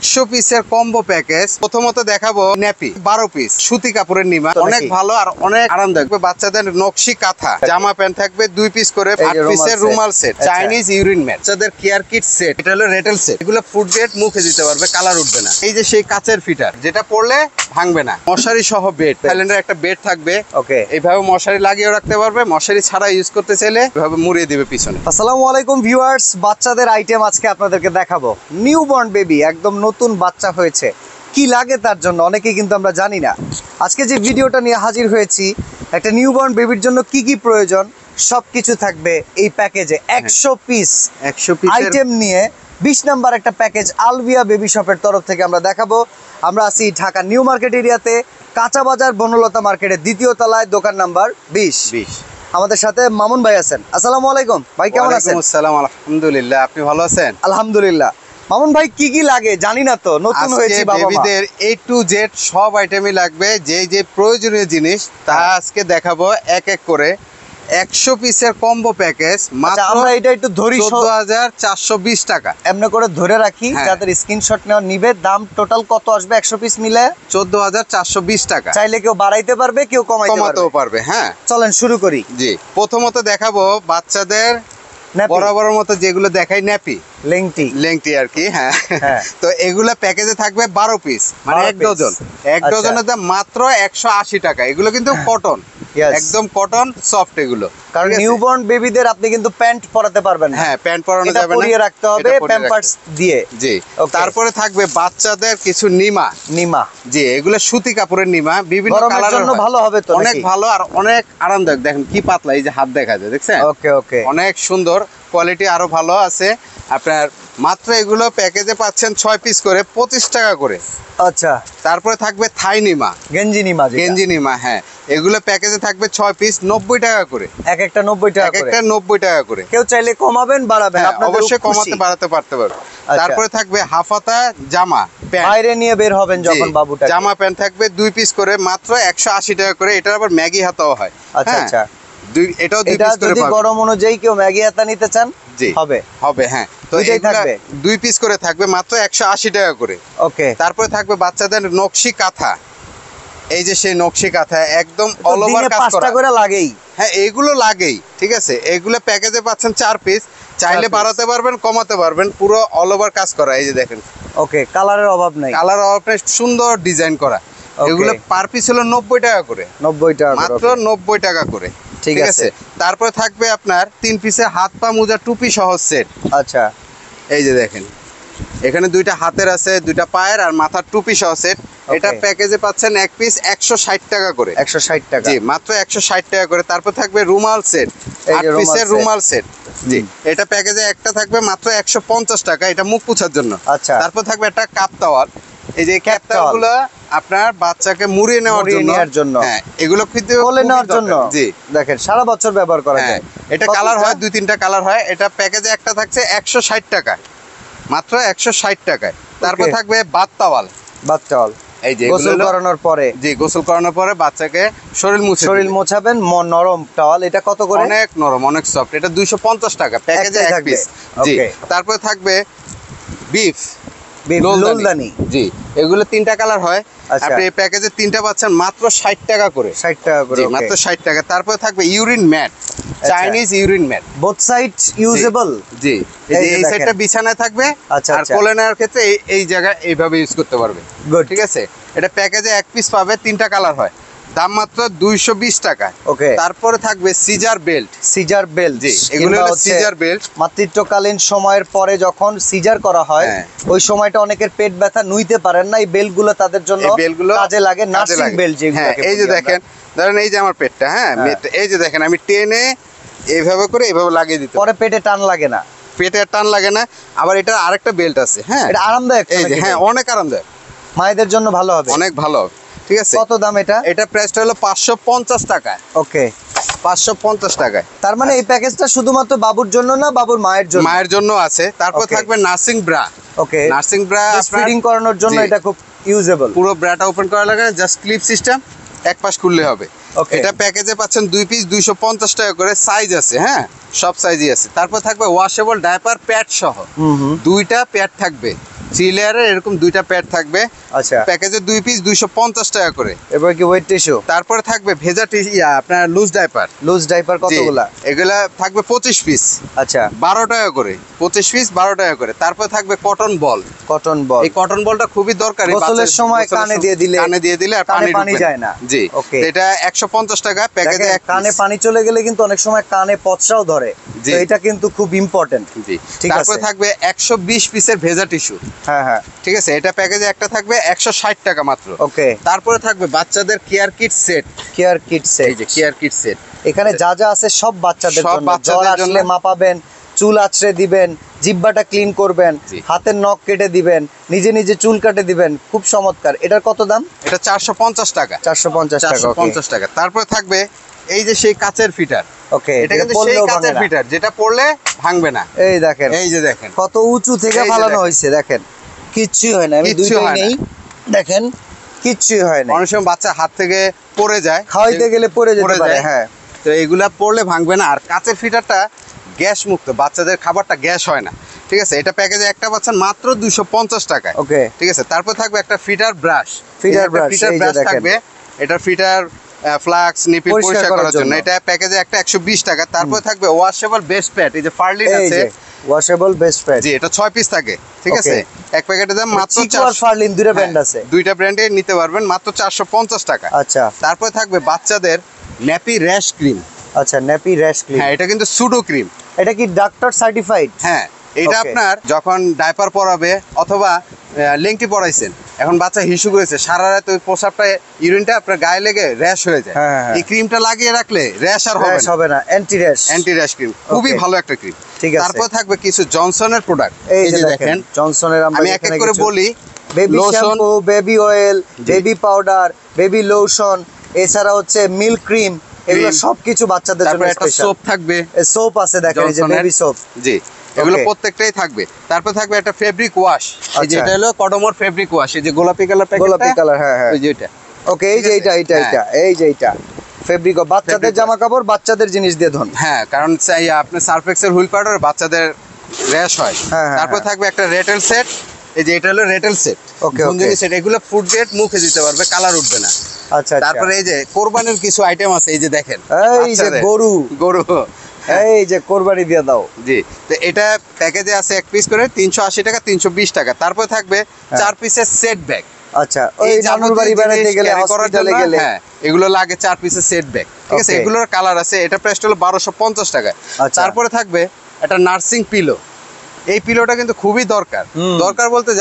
100 পিসের combo package. প্রথমত দেখাবো ন্যাপি 12 পিস সুতি কাপড়ের নিমা, অনেক ভালো আর অনেক আরামদায়ক। বাচ্চাদের নকশি কাঁথা জামা প্যান্ট থাকবে 2 পিস করে, 8 পিসের রুমাল সেট, চাইনিজ ইউরিন ম্যাট, বাচ্চাদের কেয়ার কিট সেট, এটা হলো রেটেল সেট। এগুলো ফুড গ্রেড, মুখে দিতে পারবে, কালার উঠবে না। এই যে সেই কাচের ফিটার যেটা পড়লে ভাঙবে না। মশারি সহ বেড, থাইল্যান্ডের একটা বেড থাকবে, ওকে, এইভাবে মশারি লাগিয়ে রাখতে পারবে। মশারি ছাড়া ইউজ করতে চাইলে এভাবে মুড়িয়ে দিবে পিছনে। আসসালামু আলাইকুম ভিউয়ার্স, বাচ্চাদের আইটেম আজকে আপনাদেরকে দেখাবো। নিউবর্ন বেবি, একদম নতুন বাচ্চা হয়েছে, কি লাগে তার জন্য অনেকেই কিন্তু আমরা জানি না। আজকে যে ভিডিওটা নিয়ে হাজির হয়েছি, একটা নিউবর্ন বেবির জন্য কি কি প্রয়োজন সবকিছু থাকবে এই প্যাকেজে। 100 পিস আইটেম নিয়ে 20 নাম্বার একটা প্যাকেজ আলভিয়া বেবি শপের তরফ থেকে আমরা দেখাবো। আমরা আছি ঢাকা নিউ মার্কেট এরিয়াতে, কাঁচা বাজার বনলতা মার্কেটের 2য় তলায়, দোকান নাম্বার 20। আমাদের সাথে মামুন ভাই আছেন। আসসালামু আলাইকুম ভাই, কেমন আছেন? আসসালাম, আলহামদুলিল্লাহ, আপনি ভালো আছেন? আলহামদুলিল্লাহ। মামুন ভাই কি কি লাগে জানি না তো, নতুন হয়েছে বাবা মা। বেবিদের A to Z সব আইটেমই লাগবে, যে যে প্রয়োজনীয় জিনিস তা আজকে দেখাবো এক এক করে। 100 পিসের কম্বো প্যাকেজ মাত্র আমরা এটা একটু ধরি 14,420 টাকা। এমনি করে ধরে রাখি, যাদের স্ক্রিনশট নেওয়া নিবে। দাম টোটাল কত আসবে 100 পিস মিলে? 14,420 টাকা। চাইলে কেউ বাড়াইতে পারবে, কেউ কমাতেও পারবে। হ্যাঁ, চলেন শুরু করি। জি, প্রথমত দেখাবো বাচ্চাদের বরাবর মতো যেগুলো দেখাই, ন্যাপি লেংটি আর কি। হ্যাঁ, তো এগুলো প্যাকেজে থাকবে 12 পিস, মানে 1 ডজন। 1 ডজনের দাম মাত্র 180 টাকা। এগুলো কিন্তু কটন, একদম কটন সফট এগুলো। কারণ নিউবর্ন বেবিদের আপনি কিন্তু প্যান্ট পরাতে পারবেন না। হ্যাঁ, প্যান্ট পরানো যাবে না, পরিয়ে রাখতে হবে প্যাম্পারস দিয়ে। জি, তারপরে থাকবে বাচ্চাদের কিছু নিমা। জি, এগুলো সুতি কাপড়ের নিমা, বিভিন্ন কালারের জন্য ভালো হবে তো, অনেক ভালো আর অনেক আরামদায়ক। দেখেন কি পাতলা, এই যে হাত দেখা যায়, দেখছেন? ওকে, অনেক সুন্দর, কোয়ালিটি আরো ভালো আছে আপনার। মাত্র এগুলো প্যাকেজে পাচ্ছেন 6 পিস করে, 25 টাকা করে। আচ্ছা, তারপরে থাকবে থাই নিমা, গেঞ্জি নিমা। হ্যাঁ, এগুলো প্যাকেজে থাকবে 6 পিস, 90 টাকা করে। এক একটা 90 টাকা করে, একটা 90 টাকা করে। কেউ চাইলে কমাবেন বাড়াবেন, আপনাদের অবশ্যই কমাতে বাড়াতে পারতে পারবে। তারপরে থাকবে হাফাতা জামা প্যান্ট, বাইরে নিয়ে বের হবেন যখন বাবুটা। জামা প্যান্ট থাকবে 2 পিস করে, মাত্র 180 টাকা করে। এটার আবার ম্যাগি হাতাও হয়। আচ্ছা, এটাও 2 পিস করে। যদি গরম অনুযায়ী কেউ ম্যাগি হাতা নিতে চান হবে। হ্যাঁ, তো থাকবে 2 পিস করে, থাকবে মাত্র 180 টাকা করে। ওকে, তারপরে থাকবে বাচ্চাদের নকশি কাঁথা। এই যে সেই নকশি কাঁথা, একদম অল ওভার কাজ করা, 5টা করে লাগেই। হ্যাঁ, এগুলো লাগেই, ঠিক আছে। এগুলো প্যাকেজে পাচ্ছেন 4 পিস, চাইলে বাড়াতে পারবেন, কমাতে পারবেন, পুরো অল ওভার কাজ করা। এই যে দেখেন, ওকে, কালারের অভাব নাই, সুন্দর ডিজাইন করা। এগুলো পার পিস হলো 90 টাকা করে, 90 টাকা মাত্র 90 টাকা করে, ঠিক আছে। তারপরে থাকবে আপনার 3 পিসের হাত পা মোজা টুপি সহ সেট। আচ্ছা, এই যে দেখেন, এখানে 2টা হাতের আছে, 2টা পায়ের আর মাথার টুপি সহ সেট। এটা প্যাকেজে পাচ্ছেন 1 পিস 160 টাকা করে। 160 টাকা, জি, মাত্র 160 টাকা করে। তারপর থাকবে রুমাল সেট, 8 পিসের রুমাল সেট। জি, এটা প্যাকেজে একটা থাকবে মাত্র 150 টাকা, এটা মুখ পোছার জন্য। আচ্ছা, তারপর থাকবে একটা কাপ তাওয়াল। এই যে কাপ তাওয়ালগুলো আপনার বাচ্চাকে মুড়িয়ে নেওয়ার জন্য। হ্যাঁ, এগুলো কিন্তু কোলে নেওয়ার জন্য। জি, দেখেন সারা বছর ব্যবহার করা যায়। এটা কালার হয় 2-3টা কালার হয়। এটা প্যাকেজে একটা থাকছে 160 টাকা, মাত্র 160 টাকায়। তারপর থাকবে বাথ টাওয়াল। এই যে গোসল করানোর পরে, জি, গোসল করানোর পরে বাচ্চাকে শরীর মোছাবেন, নরম টাওয়াল। এটা কত করে? অনেক নরম, অনেক সফট। এটা 250 টাকা, প্যাকেজে 1 পিস। জি, তারপর থাকবে বিফ লোলদানি। জি, এগুলো 3টা কালার হয়। আপনি এই প্যাকেজে 3টা পাচ্ছেন মাত্র 60 টাকা করে। 60 টাকা করে, জি, মাত্র 60 টাকা। তারপর থাকবে urine mat, Chinese urine mat, both side usable. জি, এই সাইডটা বিছানায় থাকবে, আর কোলে নেওয়ার ক্ষেত্রে এই জায়গায় এইভাবে ইউজ করতে পারবে। ঠিক আছে। এটা প্যাকেজে 1 পিস পাবে, 3টা কালার হয়, দাম মাত্র 220 টাকা। ওকে, তারপরে থাকবে সিজার বেল্ট। জি, এগুলো হলো সিজার বেল্ট। মাতৃত্বকালীন সময়ের পরে যখন সিজার করা হয়, ওই সময়টা অনেকের পেট ব্যথা নুইতে পারেন না, এই বেল্টগুলো তাদের জন্য কাজে লাগে। নার্সিং বেল্ট যেগুলো, এই যে দেখেন, ধরেন এই যে আমার পেটটা, হ্যাঁ, এই যে দেখেন, আমি টেনে এইভাবে করে এইভাবে লাগিয়ে দিতে, পরে পেটে টান লাগে না, পেটে টান লাগে না। আবার এটা আরেকটা বেল্ট আছে, হ্যাঁ, এটা আরামদায়ক। এই যে, হ্যাঁ, অনেক আরামদায়ক, মায়েদের জন্য ভালো হবে, অনেক ভালো হবে। ঠিক আছে, কত দাম এটা? এটা প্রাইসটা হলো 550 টাকা। ওকে, 550 টাকায়। তার মানে এই প্যাকেজটা শুধুমাত্র বাবুর জন্য না, বাবুর মায়ের জন্য আছে। তারপর থাকবে নার্সিং ব্রা। ওকে, নার্সিং ব্রা ফিডিং করানোর জন্য এটা খুব ইউজেবল। পুরো ব্রাটা ওপেন করা লাগে, জাস্ট ক্লিপ সিস্টেম, এক পাশ খুললে হবে। এটা প্যাকেজে পাচ্ছেন 2 পিস, 250 টাকা করে। সাইজ আছে, হ্যাঁ, সব সাইজই আছে। তারপর থাকবে ওয়াশেবল ডায়াপার প্যাড সহ, 2টা প্যাড থাকবে। 3 লেয়ারের এরকম দুইটা প্যাড থাকবে। আচ্ছা, প্যাকেজে 2 পিস 250 টাকা করে। এরপর কি ওয়েট টিস্যু? তারপরে থাকবে ভেজা আপনার লুজ ডাইপার কতগুলা? এগুলা থাকবে 25 পিস। আচ্ছা, 12 টাকা করে 25 পিস 12 টাকা করে। তারপর থাকবে কটন বল। এই কটন বলটা খুবই দরকারি, গোসলের সময় কানে দিয়ে দিলে আর পানি যায় না। জি, ওকে, এটা 150 টাকা প্যাকেজে। কানে পানি চলে গেলে কিন্তু অনেক সময় কানে পচড়াও ধরে, তো এটা কিন্তু খুব ইম্পর্টেন্ট। জি, তারপর থাকবে 120 পিসের ভেজা টিস্যু। হ্যাঁ, ঠিক আছে, এটা প্যাকেজে একটা থাকবে 160 টাকা মাত্র। ওকে, তারপরে থাকবে বাচ্চাদের কেয়ার কিট সেট। এই যে কেয়ার কিট সেট, এখানে যা যা আছে সব বাচ্চাদের জন্য। জ্বর আসলে মাপাবেন, চুল আঁচড়ে দিবেন, জিহ্বাটা ক্লিন করবেন, হাতের নখ কেটে দিবেন, নিজে নিজে চুল কাটে দিবেন। খুব চমৎকার। এটার কত দাম? এটা 450 টাকা। 450 টাকা। তারপরে থাকবে এই যে সেই কাচের ফিটার। ওকে, এটা কিন্তু সেই কাচের ফিটার যেটা পড়লে ভাঙবে না। এই দেখেন, এই যে দেখেন কত উঁচু থেকে ফালানো হয়েছে। দেখেন, কিচ্ছুই হয় না। আমি দুইটাই নেই, দেখেন কিচ্ছুই হয় না। অনেক সময় বাচ্চা হাত থেকে পড়ে যায়, খাওয়াইতে গেলে পড়ে যেতে পারে। হ্যাঁ, তো এগুলা পড়লে ভাঙবে না। আর কাচের ফিটারটা গ্যাস মুক্ত, বাচ্চাদের খাবারটা গ্যাস হয় না। ঠিক আছে, এটা প্যাকেজে একটা পাচ্ছেন মাত্র 250 টাকায়। ওকে, ঠিক আছে। তারপর থাকবে একটা ফিটার ব্রাশ থাকবে। এটা ফিটার ফ্লাক্স নিপিল পরিষ্কার করার জন্য। এটা প্যাকেজে একটা 120 টাকা। তারপর থাকবে ওয়াশেবল বেস্ট প্যাড। এই যে ফার্লিন আছে, ওয়াশেবল বেস্ট প্যাড। জি, এটা 6 পিস থাকে। ঠিক আছে, এক প্যাকেটের দাম মাত্র 4 ফার্লিন, দুইটা ব্র্যান্ড আছে, দুইটা ব্র্যান্ডে নিতে পারবেন মাত্র 450 টাকা। আচ্ছা, তারপর থাকবে বাচ্চাদের ন্যাপি র্যাশ ক্রিম। আচ্ছা, ন্যাপি র্যাশ ক্রিম। হ্যাঁ, এটা কিন্তু সুডো ক্রিম। এটা কি ডাক্তার সার্টিফাইড? হ্যাঁ, এটা আপনার যখন ডাইপার পরাবে অথবা লেংটি পরাইছেন, এখন বাচ্চা হিসু করেছে, সারা রাত ওই প্রসাবটা ইউরিনটা আপনার গায়ে লেগে র্যাশ হয়ে যায়। এই ক্রিমটা লাগিয়ে রাখলে র্যাশ আর হবে না। অ্যান্টি র্যাশ ক্রিম খুবই ভালো একটা ক্রিম। তারপর থাকবে কিছু জনসনের প্রোডাক্ট। এই যে দেখেন জনসনের, আমি এক এক করে বলি। Baby shampoo, baby oil, baby powder, baby lotion, এছাড়া হচ্ছে মিল্ক ক্রিম, এগুলো সবকিছু বাচ্চাদের জন্য স্পেশাল। সোপ থাকবে, সোপ আছে, দেখেন এই যে বেবি সোপ। জি, এগুলো প্রত্যেকটাই থাকবে। তারপর থাকবে একটা ফেব্রিক ওয়াশ। এই যে এটা হলো কডমোর ফেব্রিক ওয়াশ। এই যে গোলাপি কালার প্যাকেটটা, গোলাপি কালার। হ্যাঁ, এই যে এটা। ওকে, এই যে এটা এই যে এটা ফেব্রিক। বাচ্চাদের জামা কাপড়, বাচ্চাদের জিনিস দিয়ে ধোন। হ্যাঁ, কারণ চাই আপনার সারফেক্সের হুইল পাউডার বাচ্চাদের র্যাশ হয়। তারপর থাকবে একটা রেটেল সেট। এই যে এটা হলো রেটেল সেট। ওকে, সেট, এগুলো ফুড গ্রেড, মুখে দিতে পারবে, কালার উঠবে না। আচ্ছা, তারপরে এই যে কোরবানির কিছু আইটেম আছে। এই যে দেখেন, এই যে গরু এই যে কোরবানি দিয়ে দাও। জি, তো এটা প্যাকেজে আছে এক পিস করে 380 টাকা 320 টাকা। তারপর থাকবে 4 পিসের সেট ব্যাগ। আচ্ছা, ওই নানুর বাড়ি বেড়াতে গেলে, হসপিটালে গেলে, হ্যাঁ, এগুলো লাগে 4 পিসের সেট ব্যাগ। ঠিক আছে, এগুলোর কালার আছে। এটা প্রাইস হলো 1250 টাকা। তারপরে থাকবে একটা নার্সিং পিলো। এই পিলোটা কিন্তু খুবই দরকার বলতে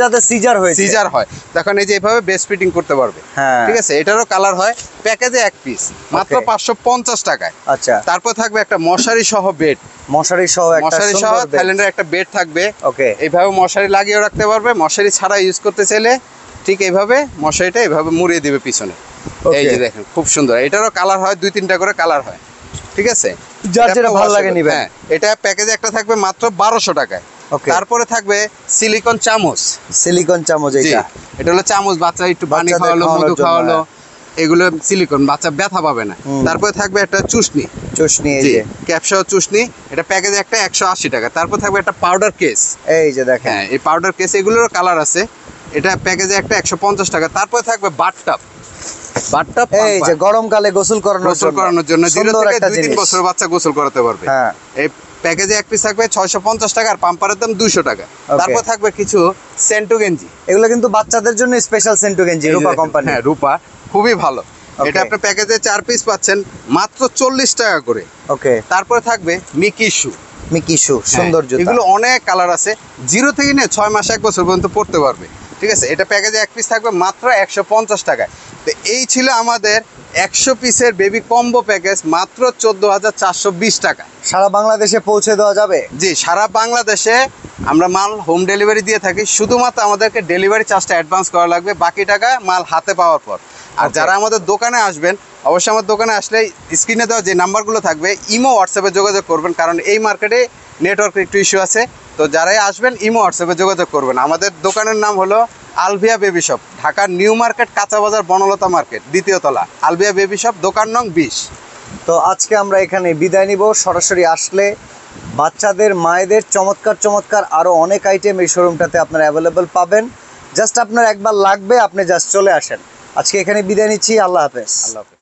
যাদের সিজার হয় তখন এই যে এইভাবে বেস্ট ফিটিং করতে পারবে। ঠিক আছে, এটারও কালার হয়। প্যাকেজে এক পিস মাত্র 550 টাকায়। আচ্ছা, তারপর থাকবে একটা মশারি সহ বেড। মশারি সহ থাইল্যান্ডের একটা বেড থাকবে। ওকে, এইভাবে মশারি লাগিয়ে রাখতে পারবে। মশারি ছাড়া ইউজ করতে চাইলে ঠিক এইভাবে মশারিটা এইভাবে মুড়িয়ে দিবে পিছনে। এই যে দেখেন, খুব সুন্দর। এটারও কালার হয়, 2-3টা করে কালার হয়। ঠিক আছে, যার যেটা ভালো লাগে নিবেন। হ্যাঁ, এটা প্যাকেজে একটা থাকবে মাত্র 1200 টাকায়। তারপরে থাকবে সিলিকন চামচ। এটা হলো চামচ, বাচ্চা একটু পানি খাওয়ালো, মধু খাওয়ালো, এগুলো সিলিকন, বাচ্চা ব্যথা পাবে না। তারপরে থাকবে একটা চুষনি, এই যে ক্যাপসহ চুষনি। এটা প্যাকেজে একটা 180 টাকা। তারপর থাকবে একটা পাউডার কেস। এই যে দেখেন, এই পাউডার কেস, এগুলোর কালার আছে। এটা প্যাকেজে একটা 150 টাকা। তারপর থাকবে বাথটাব। এই যে গরমকালে গোসল করানোর জন্য 0 থেকে 2-3 বছর বাচ্চা গোসল করাতে পারবে। এই প্যাকেজে এক পিস থাকবে 650 টাকা, আর পাম্পারের দাম 200 টাকা। তারপর থাকবে কিছু সেন্টু গেঞ্জি। এগুলো কিন্তু বাচ্চাদের জন্য স্পেশাল সেন্টু গেঞ্জি, রূপা কোম্পানি। হ্যাঁ, রূপা, খুবই ভালো। এটা আপনার প্যাকেজে 4 পিস পাচ্ছেন মাত্র 40 টাকা করে। ওকে, তারপরে থাকবে মিকি শু, সুন্দর জুতা। এগুলো অনেক কালার আছে। 0 থেকে নিয়ে 6 মাস 1 বছর পর্যন্ত পড়তে পারবে। ঠিক আছে, এটা প্যাকেজে এক পিস থাকবে মাত্র 150 টাকায়। তো এই ছিল আমাদের 100 পিসের বেবি কম্বো প্যাকেজ, মাত্র 14,420 টাকা। সারা বাংলাদেশে পৌঁছে দেওয়া যাবে? জি, সারা বাংলাদেশে আমরা মাল হোম ডেলিভারি দিয়ে থাকি। শুধুমাত্র আমাদেরকে ডেলিভারি চার্জটা অ্যাডভান্স করা লাগবে, বাকি টাকা মাল হাতে পাওয়ার পর। আর যারা আমাদের দোকানে আসবেন, অবশ্যই আমার দোকানে আসলে স্ক্রিনে দেওয়া যে নাম্বারগুলো থাকবে, ইমো হোয়াটসঅ্যাপে যোগাযোগ করবেন, কারণ এই মার্কেটে নেটওয়ার্কের একটু ইস্যু আছে। তো যারাই আসবেন ইমো হোয়াটসঅ্যাপে যোগাযোগ করবেন। আমাদের দোকানের নাম হলো আলভিয়া বেবি শপ, ঢাকার নিউ মার্কেট, কাঁচা বাজার, বনলতা মার্কেট, 2য় তলা, আলভিয়া বেবি শপ, দোকান নং 20। তো আজকে আমরা এখানে বিদায় নিব। সরাসরি আসলে বাচ্চাদের মায়েদের চমৎকার চমৎকার আরো অনেক আইটেম এই শোরুমটাতে আপনারা অ্যাভেলেবল পাবেন। জাস্ট আপনার একবার লাগবে, আপনি জাস্ট চলে আসেন। আজকে এখানে বিদায় নিচ্ছি, আল্লাহ হাফেজ। আল্লাহ হাফেজ।